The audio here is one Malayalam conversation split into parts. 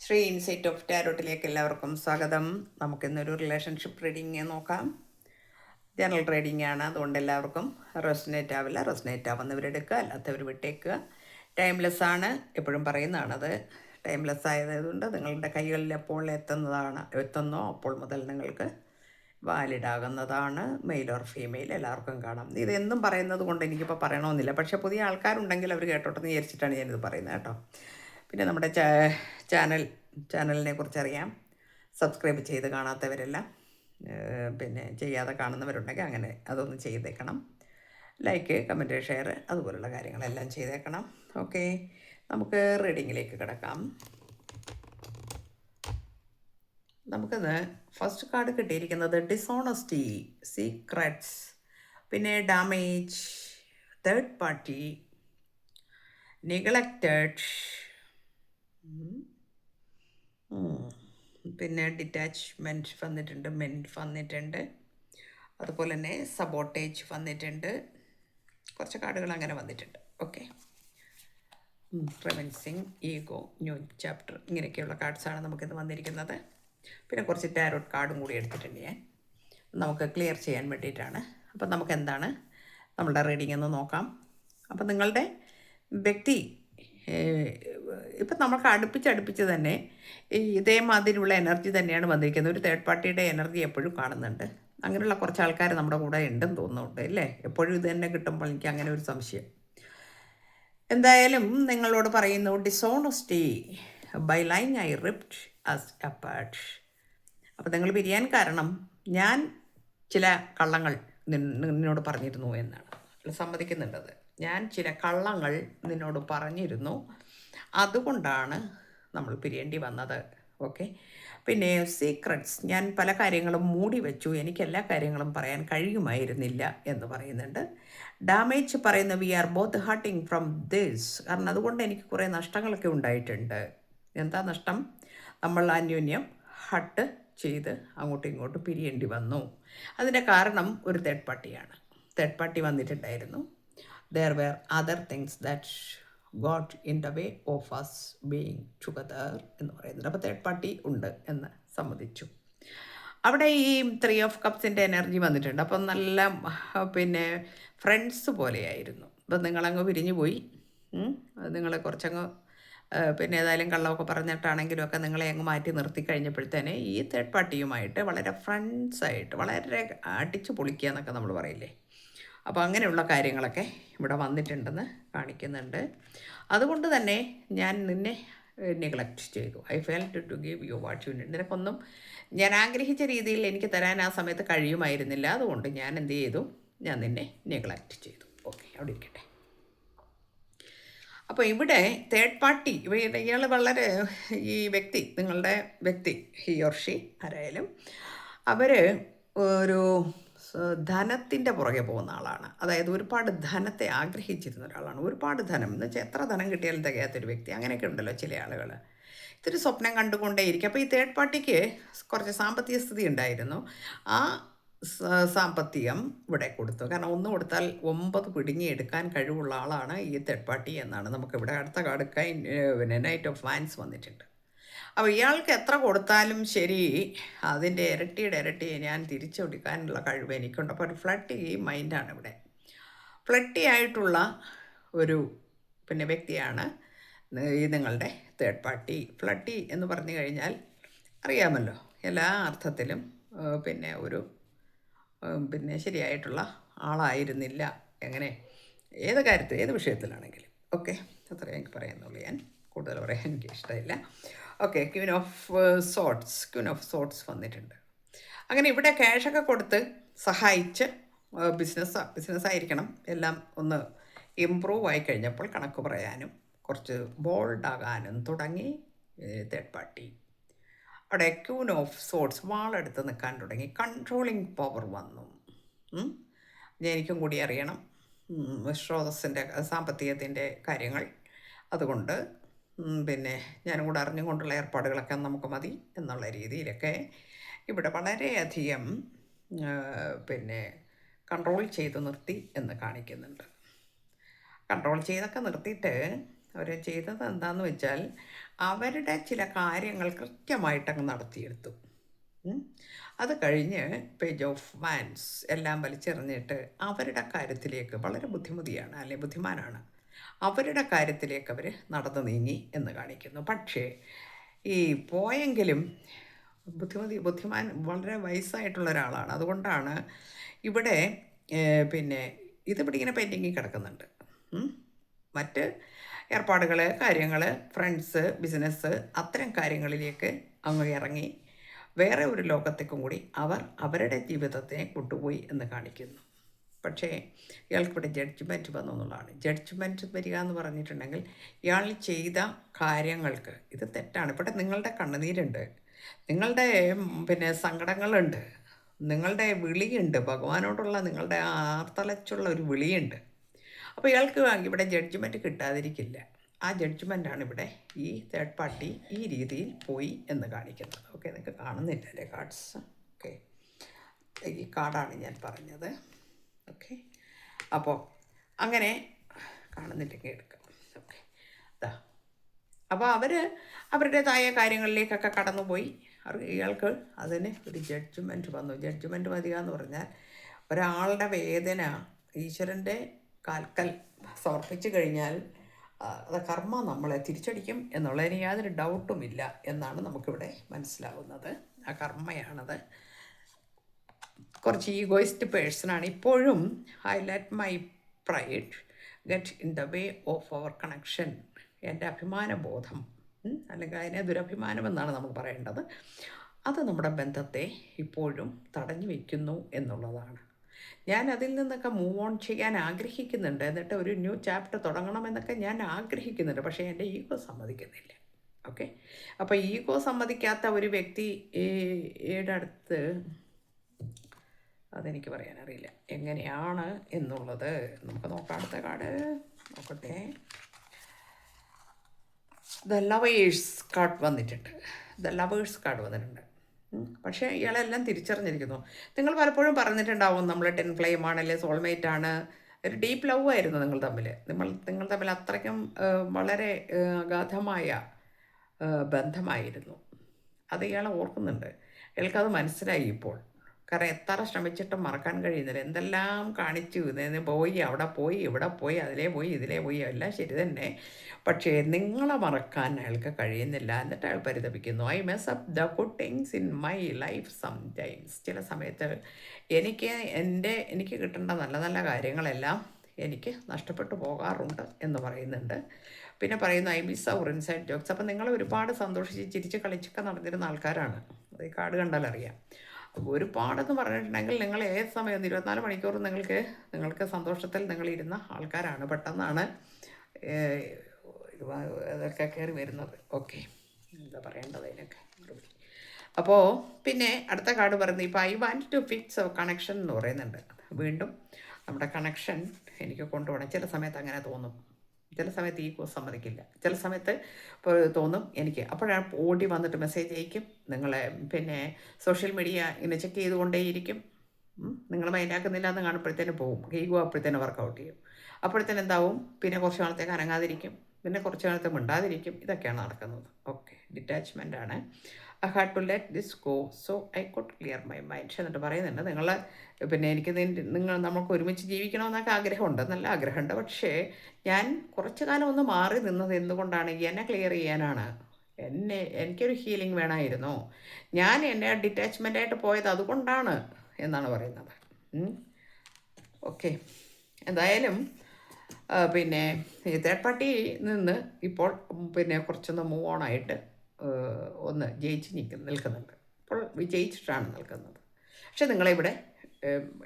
ശ്രീ ഇൻസൈറ്റ് ഓഫ് ടാരോട്ടിലേക്ക് എല്ലാവർക്കും സ്വാഗതം. നമുക്കിന്നൊരു റിലേഷൻഷിപ്പ് റീഡിങ് നോക്കാം. ജനറൽ റീഡിംഗ് ആണ്, അതുകൊണ്ട് എല്ലാവർക്കും റെസനേറ്റ് ആവില്ല. റെസനേറ്റ് ആവുന്നവരെടുക്കുക, അല്ലാത്തവർ വിട്ടേക്കുക. ടൈംലെസ് ആണ്, എപ്പോഴും പറയുന്നതാണത്. ടൈംലെസ് ആയതുകൊണ്ട് നിങ്ങളുടെ കൈകളിൽ എപ്പോൾ എത്തുന്നോ അപ്പോൾ മുതൽ നിങ്ങൾക്ക് വാലിഡ് ആകുന്നതാണ്. മെയിൽ ഓർ ഫീമെയിൽ എല്ലാവർക്കും കാണാം. ഇതെന്നും പറയുന്നത് കൊണ്ട് എനിക്കിപ്പോൾ പറയണമെന്നില്ല, പക്ഷേ പുതിയ ആൾക്കാരുണ്ടെങ്കിൽ അവർ കേട്ടോട്ടെന്ന് വിചാരിച്ചിട്ടാണ് ഞാനിത് പറയുന്നത് കേട്ടോ. പിന്നെ നമ്മുടെ ചാനലിനെ കുറിച്ച് അറിയാം. സബ്സ്ക്രൈബ് ചെയ്ത് കാണാത്തവരെല്ലാം പിന്നെ ചെയ്യാതെ കാണുന്നവരുണ്ടെങ്കിൽ അങ്ങനെ അതൊന്ന് ചെയ്തേക്കണം. ലൈക്ക്, കമൻറ്റ്, ഷെയർ അതുപോലുള്ള കാര്യങ്ങളെല്ലാം ചെയ്തേക്കണം. ഓക്കെ, നമുക്ക് റീഡിങ്ങിലേക്ക് കിടക്കാം. നമുക്കിന്ന് ഫസ്റ്റ് കാർഡ് കിട്ടിയിരിക്കുന്നത് ഡിസോണസ്റ്റി, സീക്രട്സ്, പിന്നെ ഡാമേജ്, തേർഡ് പാർട്ടി, നെഗ്ലക്റ്റഡ്, പിന്നെ ഡിറ്റാച്ച്മെൻറ്റ് വന്നിട്ടുണ്ട്, മെൻറ്റ് വന്നിട്ടുണ്ട്, അതുപോലെ തന്നെ സബോട്ടേജ് വന്നിട്ടുണ്ട്. കുറച്ച് കാർഡുകൾ അങ്ങനെ വന്നിട്ടുണ്ട്. ഓക്കെ, റിവെൻസിങ്, ഈഗോ, ന്യൂ ചാപ്റ്റർ, ഇങ്ങനെയൊക്കെയുള്ള കാർഡ്സാണ് നമുക്കിത് വന്നിരിക്കുന്നത്. പിന്നെ കുറച്ച് ടാരോട്ട് കാർഡും കൂടി എടുത്തിട്ടുണ്ട് ഞാൻ, നമുക്ക് ക്ലിയർ ചെയ്യാൻ വേണ്ടിയിട്ടാണ്. അപ്പം നമുക്ക് എന്താണ് നമ്മളുടെ റീഡിംഗ് എന്ന് നോക്കാം. അപ്പം നിങ്ങളുടെ വ്യക്തി ഇപ്പം നമുക്ക് അടുപ്പിച്ച് തന്നെ ഇതേമാതിരിയുള്ള എനർജി തന്നെയാണ് വന്നിരിക്കുന്നത്. ഒരു തേർഡ് പാർട്ടിയുടെ എനർജി എപ്പോഴും കാണുന്നുണ്ട്. അങ്ങനെയുള്ള കുറച്ച് ആൾക്കാർ നമ്മുടെ കൂടെ ഉണ്ടെന്ന് തോന്നുന്നുണ്ട് അല്ലേ. എപ്പോഴും ഇത് തന്നെ കിട്ടുമ്പോൾ എനിക്ക് അങ്ങനെ ഒരു സംശയം. എന്തായാലും നിങ്ങളോട് പറയുന്നു, dishonesty, by line I ripped us apart. അപ്പോൾ നിങ്ങൾ പിരിയാൻ കാരണം ഞാൻ ചില കള്ളങ്ങൾ നിന്നോട് പറഞ്ഞിരുന്നു എന്നാണ്. സമ്മതിക്കുന്നുണ്ടത്. ഞാൻ ചില കള്ളങ്ങൾ നിന്നോട് പറഞ്ഞിരുന്നു, അതുകൊണ്ടാണ് നമ്മൾ പിരിയേണ്ടി വന്നത്. ഓക്കെ, പിന്നെ സീക്രട്സ്, ഞാൻ പല കാര്യങ്ങളും മൂടി വെച്ചു, എനിക്ക് എല്ലാ കാര്യങ്ങളും പറയാൻ കഴിയുമായിരുന്നില്ല എന്ന് പറയുന്നുണ്ട്. ഡാമേജ് പറയുന്ന we are both hurting from this, കാരണം അതുകൊണ്ട് എനിക്ക് കുറേ നഷ്ടങ്ങളൊക്കെ ഉണ്ടായിട്ടുണ്ട്. എന്താ നഷ്ടം? നമ്മൾ അന്യോന്യം ഹട്ട് ചെയ്ത് അങ്ങോട്ടും ഇങ്ങോട്ടും പിരിയേണ്ടി വന്നു. അതിൻ്റെ കാരണം ഒരു തേർഡ് പാർട്ടിയാണ്. തേർഡ് പാർട്ടി വന്നിട്ടുണ്ടായിരുന്നു. there were other things that got in the way of us being together എന്ന് പറയുന്നത്. അപ്പോൾ തേർഡ് പാർട്ടി ഉണ്ട് എന്ന് സമ്മതിച്ചു. അവിടെ ഈ 3 ഓഫ് കപ്സിൻ്റെ എനർജി വന്നിട്ടുണ്ട്. അപ്പം നല്ല പിന്നെ ഫ്രണ്ട്സ് പോലെയായിരുന്നു. അപ്പം നിങ്ങളങ്ങ് പിരിഞ്ഞു പോയി. നിങ്ങളെ കുറച്ചങ്ങ് പിന്നെ ഏതായാലും കള്ളമൊക്കെ പറഞ്ഞിട്ടാണെങ്കിലും ഒക്കെ നിങ്ങളെ അങ്ങ് മാറ്റി നിർത്തി കഴിഞ്ഞപ്പോഴത്തേനെ ഈ തേർഡ് പാർട്ടിയുമായിട്ട് വളരെ ഫ്രണ്ട്സായിട്ട് വളരെ അടിച്ചു പൊളിക്കുക എന്നൊക്കെ നമ്മൾ പറയില്ലേ. അപ്പോൾ അങ്ങനെയുള്ള കാര്യങ്ങളൊക്കെ ഇവിടെ വന്നിട്ടുണ്ടെന്ന് കാണിക്കുന്നുണ്ട്. അതുകൊണ്ട് തന്നെ ഞാൻ നിന്നെ നെഗ്ലക്റ്റ് ചെയ്തു. I failed to give you what you need. നിനക്കൊന്നും ഞാൻ ആഗ്രഹിച്ച രീതിയിൽ എനിക്ക് തരാൻ ആ സമയത്ത് കഴിയുമായിരുന്നില്ല. അതുകൊണ്ട് ഞാൻ എന്ത് ചെയ്തു? ഞാൻ നിന്നെ നെഗ്ലക്റ്റ് ചെയ്തു. ഓക്കെ, അവിടെ ഇരിക്കട്ടെ. അപ്പോൾ ഇവിടെ തേർഡ് പാർട്ടി, ഇയാൾ വളരെ, ഈ വ്യക്തി, നിങ്ങളുടെ വ്യക്തി, ഹി ഓർ ഷി ആരായാലും, അവർ ഒരു ധനത്തിൻ്റെ പുറകെ പോകുന്ന ആളാണ്. അതായത് ഒരുപാട് ധനത്തെ ആഗ്രഹിച്ചിരുന്ന ഒരാളാണ്. ഒരുപാട് ധനം എന്ന് വെച്ചാൽ എത്ര ധനം കിട്ടിയാലും തികയാത്തൊരു വ്യക്തി. അങ്ങനെയൊക്കെ ഉണ്ടല്ലോ ചില ആളുകൾ. ഇതൊരു സ്വപ്നം കണ്ടുകൊണ്ടേയിരിക്കും. അപ്പോൾ ഈ തേർഡ് പാർട്ടിക്ക് കുറച്ച് സാമ്പത്തിക സ്ഥിതി ഉണ്ടായിരുന്നു. ആ സാമ്പത്തികം ഇവിടെ കൊടുത്തു. കാരണം 1 കൊടുത്താൽ 9 പിടുങ്ങിയെടുക്കാൻ കഴിവുള്ള ആളാണ് ഈ തേർഡ് പാർട്ടി എന്നാണ് നമുക്കിവിടെ അടുത്ത കാർഡ് പിന്നെ നൈറ്റ് ഓഫ് വാൻസ് വന്നിട്ടുണ്ട്. അപ്പോൾ ഇയാൾക്ക് എത്ര കൊടുത്താലും ശരി, അതിൻ്റെ ഇരട്ടി ഞാൻ തിരിച്ചൊടുക്കാനുള്ള കഴിവ് എനിക്കുണ്ട്. അപ്പോൾ ഒരു ഫ്ലട്ടി മൈൻഡാണ് ഇവിടെ. ഫ്ലട്ടി ആയിട്ടുള്ള ഒരു പിന്നെ വ്യക്തിയാണ് ഈ നിങ്ങളുടെ തേർഡ് പാർട്ടി. ഫ്ലട്ടി എന്ന് പറഞ്ഞു കഴിഞ്ഞാൽ അറിയാമല്ലോ, എല്ലാ അർത്ഥത്തിലും പിന്നെ ഒരു പിന്നെ ശരിയായിട്ടുള്ള ആളായിരുന്നില്ല. എങ്ങനെ, ഏത് കാര്യത്തിൽ, ഏത് വിഷയത്തിലാണെങ്കിലും. ഓക്കെ, അത്രയും എനിക്ക് പറയാമെന്നുള്ളൂ. ഞാൻ കൂടുതൽ പറയാൻ എനിക്ക് ഇഷ്ടമില്ല. ഓക്കെ, ക്വീൻ ഓഫ് സോട്ട്സ് വന്നിട്ടുണ്ട്. അങ്ങനെ ഇവിടെ ക്യാഷൊക്കെ കൊടുത്ത് സഹായിച്ച് ബിസിനസ്സായിരിക്കണം എല്ലാം ഒന്ന് ഇമ്പ്രൂവ് ആയി കഴിഞ്ഞപ്പോൾ കണക്ക് പറയാനും കുറച്ച് ബോൾഡാകാനും തുടങ്ങി തേർഡ് പാർട്ടി. അവിടെ ക്വീൻ ഓഫ് സോട്ട്സ് വാളെടുത്ത് നിൽക്കാൻ തുടങ്ങി. കൺട്രോളിങ് പവർ വന്നു. എനിക്കും കൂടി അറിയണം സ്രോതസ്സിൻ്റെ സാമ്പത്തികത്തിൻ്റെ കാര്യങ്ങൾ. അതുകൊണ്ട് പിന്നെ ഞാനും കൂടെ അറിഞ്ഞുകൊണ്ടുള്ള ഏർപ്പാടുകളൊക്കെ നമുക്ക് മതി എന്നുള്ള രീതിയിലൊക്കെ ഇവിടെ വളരെയധികം പിന്നെ കൺട്രോൾ ചെയ്ത് നിർത്തി എന്ന് കാണിക്കുന്നുണ്ട്. കൺട്രോൾ ചെയ്തൊക്കെ നിർത്തിയിട്ട് അവർ ചെയ്തത് എന്താണെന്ന് വെച്ചാൽ അവരുടെ ചില കാര്യങ്ങൾ കൃത്യമായിട്ടങ്ങ് നടത്തിയെടുത്തു. അത് കഴിഞ്ഞ് പേജ് ഓഫ് വാൻസ് എല്ലാം വലിച്ചെറിഞ്ഞിട്ട് അവരുടെ കാര്യത്തിലേക്ക്, വളരെ ബുദ്ധിമതിയാണ് അല്ലെ ബുദ്ധിമാനാണ്, അവരുടെ കാര്യത്തിലേക്ക് അവർ നടന്നു നീങ്ങി എന്ന് കാണിക്കുന്നു. പക്ഷേ ഈ പോയെങ്കിലും ബുദ്ധിമാൻ വളരെ വയസ്സായിട്ടുള്ള ഒരാളാണ്. അതുകൊണ്ടാണ് ഇവിടെ പിന്നെ ഇതിവിടെ ഇങ്ങനെ പെൻഡിങ്ങിൽ കിടക്കുന്നുണ്ട്. മറ്റ് ഏർപ്പാടുകൾ, കാര്യങ്ങൾ, ഫ്രണ്ട്സ്, ബിസിനസ്, അത്തരം കാര്യങ്ങളിലേക്ക് അങ്ങ് ഇറങ്ങി വേറെ ഒരു ലോകത്തേക്കും കൂടി അവർ അവരുടെ ജീവിതത്തെ കൊണ്ടുപോയി എന്ന് കാണിക്കുന്നു. പക്ഷേ ഇയാൾക്കിവിടെ ജഡ്ജ്മെൻറ്റ് വന്നു എന്നുള്ളതാണ്. ജഡ്ജ്മെൻറ്റ് വരിക എന്ന് പറഞ്ഞിട്ടുണ്ടെങ്കിൽ ഇയാൾ ചെയ്ത കാര്യങ്ങൾക്ക് ഇത് തെറ്റാണ്. ഇവിടെ നിങ്ങളുടെ കണ്ണുനീരുണ്ട്, നിങ്ങളുടെ സങ്കടങ്ങളുണ്ട്, നിങ്ങളുടെ വിളിയുണ്ട്, ഭഗവാനോടുള്ള നിങ്ങളുടെ ആർത്തലച്ചുള്ള ഒരു വിളിയുണ്ട്. അപ്പോൾ ഇയാൾക്ക് ഇവിടെ ജഡ്ജ്മെൻറ്റ് കിട്ടാതിരിക്കില്ല. ആ ജഡ്ജ്മെൻറ്റാണ് ഇവിടെ ഈ തേർഡ് പാർട്ടി ഈ രീതിയിൽ പോയി എന്ന് കാണിക്കുന്നത്. ഓക്കെ, നിങ്ങൾക്ക് കാണുന്നില്ല അല്ലേ കാർഡ്സ്? ഓക്കെ, ഈ കാർഡാണ് ഞാൻ പറഞ്ഞത്. ഓക്കെ, അപ്പോൾ അങ്ങനെ കാണുന്നില്ലെങ്കിൽ എടുക്കാം. ഓക്കെ, അതാ. അപ്പോൾ അവരുടേതായ കാര്യങ്ങളിലേക്കൊക്കെ കടന്നുപോയി. ഇയാൾക്ക് അതിന് ഒരു ജഡ്ജ്മെൻറ്റ് വന്നു. ജഡ്ജ്മെൻറ്റ് വരിക എന്ന് പറഞ്ഞാൽ ഒരാളുടെ വേദന ഈശ്വരൻ്റെ കാൽക്കൽ സമർപ്പിച്ചു കഴിഞ്ഞാൽ അത് കർമ്മ നമ്മളെ തിരിച്ചടിക്കും എന്നുള്ളതിന് യാതൊരു ഡൗട്ടുമില്ല എന്നാണ് നമുക്കിവിടെ മനസ്സിലാവുന്നത്. ആ കർമ്മയാണത്. കുറച്ച് ഈഗോയിസ്റ്റ് പേഴ്സണാണ്. ഇപ്പോഴും I let my pride get in the way of our connection. എൻ്റെ അഭിമാനബോധം, അല്ലെങ്കിൽ അതിനെ ദുരഭിമാനം എന്നാണ് നമുക്ക് പറയേണ്ടത്, അത് നമ്മുടെ ബന്ധത്തെ ഇപ്പോഴും തടഞ്ഞു വയ്ക്കുന്നു എന്നുള്ളതാണ്. ഞാൻ അതിൽ നിന്നൊക്കെ മൂവ് ഓൺ ചെയ്യാൻ ആഗ്രഹിക്കുന്നുണ്ട്, എന്നിട്ട് ഒരു ന്യൂ ചാപ്റ്റർ തുടങ്ങണമെന്നൊക്കെ ഞാൻ ആഗ്രഹിക്കുന്നുണ്ട്. പക്ഷേ എൻ്റെ ഈഗോ സമ്മതിക്കുന്നില്ല. ഓക്കെ, അപ്പോൾ ഈഗോ സമ്മതിക്കാത്ത ഒരു വ്യക്തിയുടെ അടുത്ത് അതെനിക്ക് പറയാനറിയില്ല എങ്ങനെയാണ് എന്നുള്ളത്. നമുക്ക് നോക്കാം. അടുത്ത കാർഡ് നോക്കട്ടെ. ദ ലവേഴ്സ് കാർഡ് വന്നിട്ടുണ്ട്. പക്ഷേ ഇയാളെല്ലാം തിരിച്ചറിഞ്ഞിരിക്കുന്നു. നിങ്ങൾ പലപ്പോഴും പറഞ്ഞിട്ടുണ്ടാവും നമ്മൾ ടെൻ ഫ്ലെയിം ആണല്ലേ, സോൾമേറ്റ് ആണ്, ഒരു ഡീപ്പ് ലവ് ആയിരുന്നു നിങ്ങൾ തമ്മിൽ അത്രയ്ക്കും വളരെ അഗാധമായ ബന്ധമായിരുന്നു. അത് ഇയാളെ ഓർക്കുന്നുണ്ട്. ഇയാൾക്കത് മനസ്സിലായി ഇപ്പോൾ. കാരണം എത്ര ശ്രമിച്ചിട്ടും മറക്കാൻ കഴിയുന്നില്ല. എന്തെല്ലാം കാണിച്ചു, പോയി, അവിടെ പോയി, ഇവിടെ പോയി, അതിലേ പോയി, ഇതിലേ പോയി, എല്ലാം ശരി തന്നെ. പക്ഷേ നിങ്ങളെ മറക്കാൻ അയാൾക്ക് കഴിയുന്നില്ല. എന്നിട്ട് അയാൾ പരിതപിക്കുന്നു. I mess up the good things in my life sometimes. ചില സമയത്ത് എനിക്ക് കിട്ടേണ്ട നല്ല നല്ല കാര്യങ്ങളെല്ലാം എനിക്ക് നഷ്ടപ്പെട്ടു പോകാറുണ്ട് എന്ന് പറയുന്നുണ്ട്. പിന്നെ പറയുന്നു I miss our inside jokes. അപ്പം നിങ്ങൾ ഒരുപാട് സന്തോഷിച്ച് ചിരിച്ച് കളിച്ചൊക്കെ നടന്നിരുന്ന ആൾക്കാരാണ്. അത് ഈ കാർഡ് കണ്ടാൽ അറിയാം. ഒരുപാടെന്ന് പറഞ്ഞിട്ടുണ്ടെങ്കിൽ നിങ്ങൾ ഏത് സമയം 24 മണിക്കൂറും നിങ്ങൾക്ക് സന്തോഷത്തിൽ നിങ്ങളിരുന്ന ആൾക്കാരാണ്. പെട്ടെന്നാണ് ഇതൊക്കെ കയറി വരുന്നത്. ഓക്കെ, എന്താ പറയേണ്ടത് അതിനൊക്കെ മറുപടി. അപ്പോൾ പിന്നെ അടുത്ത കാർഡ് പറയുന്നത് ഇപ്പോൾ I want to fix our connection എന്ന് പറയുന്നുണ്ട്. വീണ്ടും നമ്മുടെ കണക്ഷൻ എനിക്ക് കൊണ്ടുപോകണം. ചില സമയത്ത് അങ്ങനെ തോന്നും, ചില സമയത്ത് ഈഗോ സമ്മതിക്കില്ല, ചില സമയത്ത് ഇപ്പോൾ തോന്നും എനിക്ക്. അപ്പോഴാണ് ഓടി വന്നിട്ട് മെസ്സേജ് അയക്കും. നിങ്ങളെ സോഷ്യൽ മീഡിയ ഇങ്ങനെ ചെക്ക് ചെയ്തുകൊണ്ടേയിരിക്കും. നിങ്ങൾ മൈൻഡാക്കുന്നില്ല എന്ന് കാണുമ്പോഴത്തേന് പോകും. ഈഗോ അപ്പോഴത്തേന് വർക്കൗട്ട് ചെയ്യും. അപ്പോഴത്തേന് എന്താവും, പിന്നെ കുറച്ച് നാളത്തേക്ക് അനങ്ങാതിരിക്കും, പിന്നെ കുറച്ച് കാലത്ത് മിണ്ടാതിരിക്കും. ഇതൊക്കെയാണ് നടക്കുന്നത്. ഓക്കെ, ഡിറ്റാച്ച്മെൻ്റ് ആണ്. I had to let this go so I could clear my mind എന്നിട്ട് പറയുന്നുണ്ട്. എനിക്ക് നമുക്ക് ഒരുമിച്ച് ജീവിക്കണമെന്നൊക്കെ ആഗ്രഹമുണ്ട്, നല്ല ആഗ്രഹമുണ്ട്. പക്ഷേ ഞാൻ കുറച്ച് കാലം ഒന്ന് മാറി നിന്നത് എന്തുകൊണ്ടാണ്? എന്നെ ക്ലിയർ ചെയ്യാനാണ്. എനിക്കൊരു ഹീലിംഗ് വേണമായിരുന്നു. ഞാൻ എന്നെ ഡിറ്റാച്ച്മെൻ്റായിട്ട് പോയത് അതുകൊണ്ടാണ് എന്നാണ് പറയുന്നത്. ഓക്കെ, എന്തായാലും ഈ തേർഡ് പാർട്ടി നിന്ന് ഇപ്പോൾ കുറച്ചൊന്ന് മൂവ് ഓൺ ആയിട്ട് ഒന്ന് ജയിച്ച് നിൽക്കുന്നുണ്ട്. ഇപ്പോൾ വിജയിച്ചിട്ടാണ് നിൽക്കുന്നത്. പക്ഷെ നിങ്ങളിവിടെ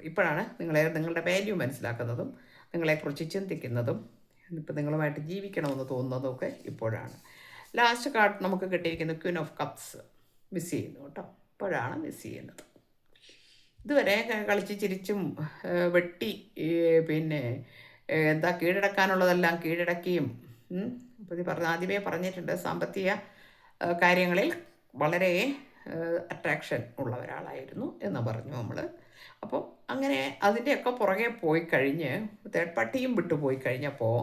ഇപ്പോഴാണ് നിങ്ങളുടെ വാല്യൂ മനസ്സിലാക്കുന്നതും നിങ്ങളെക്കുറിച്ച് ചിന്തിക്കുന്നതും ഇപ്പോൾ നിങ്ങളുമായിട്ട് ജീവിക്കണമെന്ന് തോന്നുന്നതും ഒക്കെ ഇപ്പോഴാണ്. ലാസ്റ്റ് കാർഡ് നമുക്ക് കിട്ടിയിരിക്കുന്നത് ക്വീൻ ഓഫ് കപ്സ്. മിസ് ചെയ്യുന്നു കേട്ടോ, ഇപ്പോഴാണ് മിസ് ചെയ്യുന്നത്. ഇതുവരെ കളിച്ച് ചിരിച്ചും വെട്ടി കീഴടക്കാനുള്ളതെല്ലാം കീഴടക്കിയും ആദ്യമേ പറഞ്ഞിട്ടുണ്ട്, സാമ്പത്തിക കാര്യങ്ങളിൽ വളരെ അട്രാക്ഷൻ ഉള്ള ഒരാളായിരുന്നു എന്ന് പറഞ്ഞു നമ്മൾ. അപ്പോൾ അങ്ങനെ അതിൻ്റെയൊക്കെ പുറകെ പോയി കഴിഞ്ഞ് തേർഡ് പാർട്ടിയും വിട്ടുപോയി കഴിഞ്ഞപ്പോൾ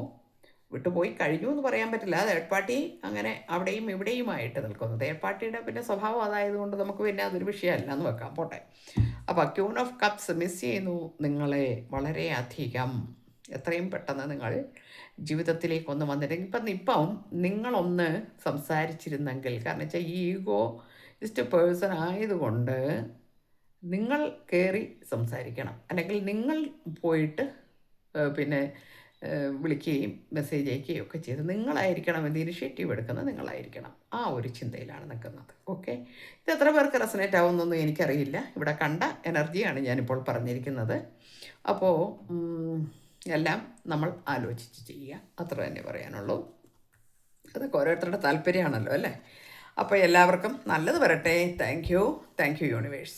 വിട്ടുപോയി കഴിഞ്ഞു എന്ന് പറയാൻ പറ്റില്ല. തേർഡ് പാർട്ടി അങ്ങനെ അവിടെയും ഇവിടെയുമായിട്ട് നിൽക്കുന്നു. തേർഡ് പാർട്ടിയുടെ പിന്നെ സ്വഭാവം അതായതുകൊണ്ട് നമുക്ക് പിന്നെ അതൊരു വിഷയമല്ല എന്ന് വെക്കാം, പോട്ടെ. അപ്പോൾ ക്യൂൺ ഓഫ് കപ്സ് മിസ് ചെയ്യുന്നു നിങ്ങളെ വളരെയധികം. എത്രയും പെട്ടെന്ന് നിങ്ങൾ ജീവിതത്തിലേക്കൊന്ന് വന്നിട്ടുണ്ടെങ്കിൽ ഇപ്പം നിങ്ങളൊന്ന് സംസാരിച്ചിരുന്നെങ്കിൽ, കാരണം വെച്ചാൽ ഈ ഈഗോ ഇസ്റ്റ് പേഴ്സൺ ആയതുകൊണ്ട് നിങ്ങൾ കയറി സംസാരിക്കണം, അല്ലെങ്കിൽ നിങ്ങൾ പോയിട്ട് പിന്നെ വിളിക്കുകയും മെസ്സേജ് അയക്കുകയും ഒക്കെ ചെയ്ത് നിങ്ങളായിരിക്കണം ഇത് ഇനിഷ്യേറ്റീവ് എടുക്കുന്നത്, നിങ്ങളായിരിക്കണം. ആ ഒരു ചിന്തയിലാണ് നിൽക്കുന്നത്. ഓക്കെ, ഇത് എത്ര പേർക്ക് റെസനേറ്റ് ആവുമെന്നൊന്നും എനിക്കറിയില്ല. ഇവിടെ കണ്ട എനർജിയാണ് ഞാനിപ്പോൾ പറഞ്ഞിരിക്കുന്നത്. അപ്പോൾ എല്ലാം നമ്മൾ ആലോചിച്ച് ചെയ്യുക, അത്ര തന്നെ പറയാനുള്ളൂ. അതൊക്കെ ഓരോരുത്തരുടെ താല്പര്യമാണല്ലോ അല്ലേ. അപ്പോൾ എല്ലാവർക്കും നല്ലത് വരട്ടെ. Thank you universe.